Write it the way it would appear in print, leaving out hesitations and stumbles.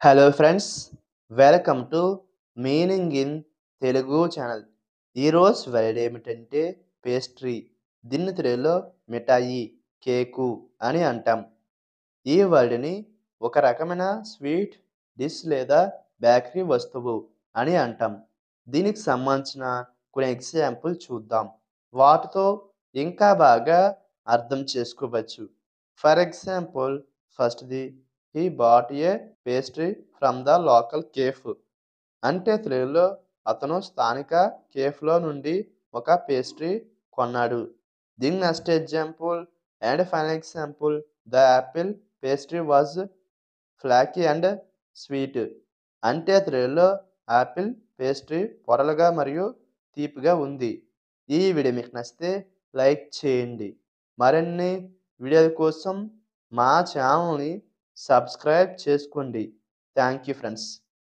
Hello friends, welcome to meaning in Telugu channel. ఈరోజు word ఏమిటంటే pastry. దీన్ని తెలుగులో మిఠాయి, కేకు అని అంటాం. ఈ వర్డ్ని ఒక రకమైన స్వీట్ డిష్ లేదా బేకరీ వస్తువు అని అంటాం. దీనికి సంబంధించిన కొన్ని ఎగ్జాంపుల్ చూద్దాం. వాటితో ఇంకా బాగా అర్థం చేసుకోవచ్చు. ఫర్ ఎగ్జాంపుల్, ఫస్ట్‌ది he bought a pastry from the local cafe. అంటే తెలుగులో అతను స్థానిక కేఫ్‌లో నుండి ఒక పేస్ట్రీ కొన్నాడు. దీని next example and final example, the Apple pastry was flaky and sweet. అంటే తెలుగులో యాపిల్ పేస్ట్రీ పొరలుగా మరియు తీపిగా ఉంది. ఈ వీడియో మీకు నచ్చితే లైక్ చేయండి. మరిన్ని వీడియోల కోసం మా ఛానల్ని సబ్స్క్రైబ్ చేసుకోండి. Thank you friends.